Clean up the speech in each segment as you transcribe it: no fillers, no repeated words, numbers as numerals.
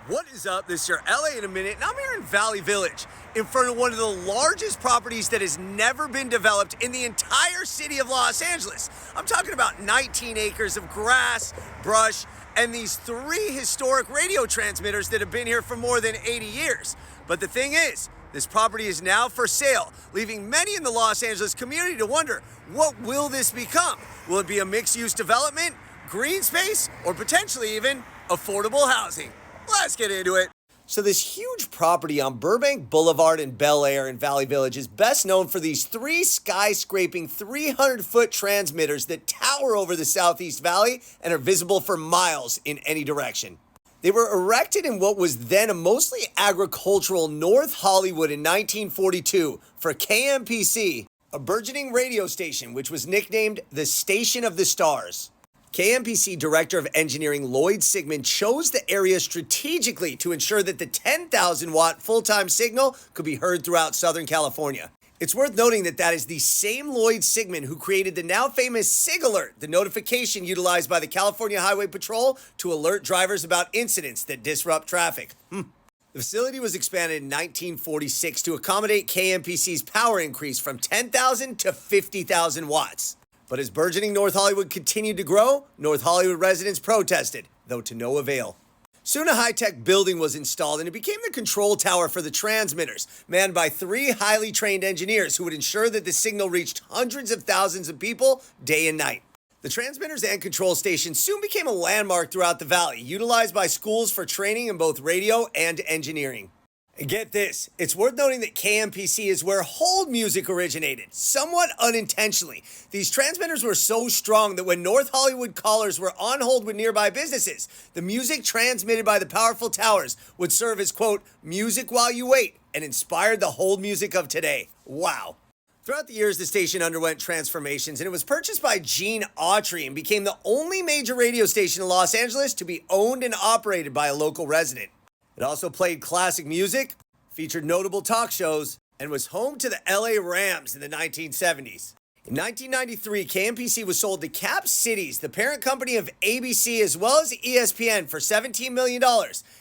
What is up? This is your LA in a minute, and I'm here in Valley Village in front of one of the largest properties that has never been developed in the entire city of Los Angeles. I'm talking about 19 acres of grass, brush, and these 3 historic radio transmitters that have been here for more than 80 years. But the thing is, this property is now for sale, leaving many in the Los Angeles community to wonder, what will this become? Will it be a mixed-use development, green space, or potentially even affordable housing? Let's get into it. So this huge property on Burbank Boulevard in Bel Air in Valley Village is best known for these 3 skyscraping 300-foot transmitters that tower over the Southeast Valley and are visible for miles in any direction. They were erected in what was then a mostly agricultural North Hollywood in 1942 for KMPC, a burgeoning radio station which was nicknamed the Station of the Stars. KMPC Director of Engineering Lloyd Sigmund chose the area strategically to ensure that the 10,000-watt full-time signal could be heard throughout Southern California. It's worth noting that that is the same Lloyd Sigmund who created the now famous SIG Alert, the notification utilized by the California Highway Patrol to alert drivers about incidents that disrupt traffic. The facility was expanded in 1946 to accommodate KMPC's power increase from 10,000 to 50,000 watts. But as burgeoning North Hollywood continued to grow, North Hollywood residents protested, though to no avail. Soon a high-tech building was installed and it became the control tower for the transmitters, manned by 3 highly trained engineers who would ensure that the signal reached hundreds of thousands of people day and night. The transmitters and control stations soon became a landmark throughout the valley, utilized by schools for training in both radio and engineering. And get this, it's worth noting that KMPC is where hold music originated, somewhat unintentionally. These transmitters were so strong that when North Hollywood callers were on hold with nearby businesses, the music transmitted by the powerful towers would serve as, quote, music while you wait, and inspired the hold music of today. Wow. Throughout the years, the station underwent transformations, and it was purchased by Gene Autry and became the only major radio station in Los Angeles to be owned and operated by a local resident. It also played classic music, featured notable talk shows, and was home to the LA Rams in the 1970s. In 1993, KMPC was sold to Cap Cities, the parent company of ABC as well as ESPN, for $17 million,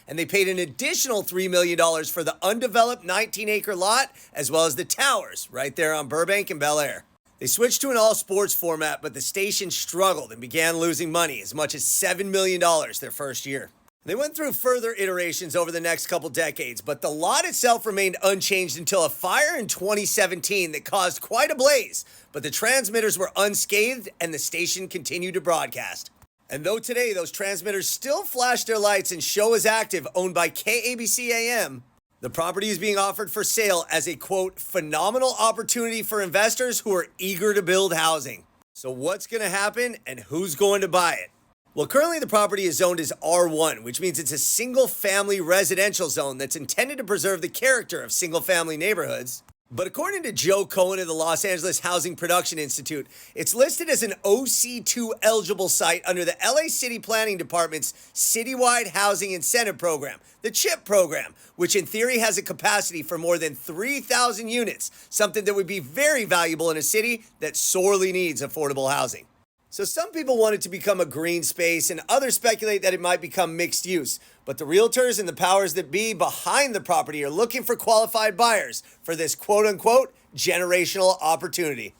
and they paid an additional $3 million for the undeveloped 19-acre lot as well as the towers right there on Burbank and Bel Air. They switched to an all-sports format, but the station struggled and began losing money, as much as $7 million their first year. They went through further iterations over the next couple decades, but the lot itself remained unchanged until a fire in 2017 that caused quite a blaze. But the transmitters were unscathed and the station continued to broadcast. And though today those transmitters still flash their lights and show as active, owned by KABC AM, the property is being offered for sale as a, quote, phenomenal opportunity for investors who are eager to build housing. So what's going to happen and who's going to buy it? Well, currently the property is zoned as R1, which means it's a single-family residential zone that's intended to preserve the character of single-family neighborhoods. But according to Joe Cohen of the Los Angeles Housing Production Institute, it's listed as an OC2 eligible site under the LA City Planning Department's Citywide Housing Incentive Program, the CHIP program, which in theory has a capacity for more than 3,000 units, something that would be very valuable in a city that sorely needs affordable housing. So some people want it to become a green space and others speculate that it might become mixed use. But the realtors and the powers that be behind the property are looking for qualified buyers for this quote-unquote generational opportunity.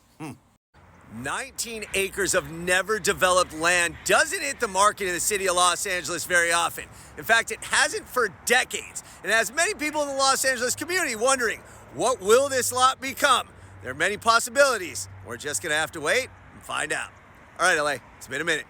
19 acres of never developed land doesn't hit the market in the city of Los Angeles very often. In fact, it hasn't for decades and has many people in the Los Angeles community wondering, what will this lot become? There are many possibilities. We're just going to have to wait and find out. All right, LA, it's been a minute.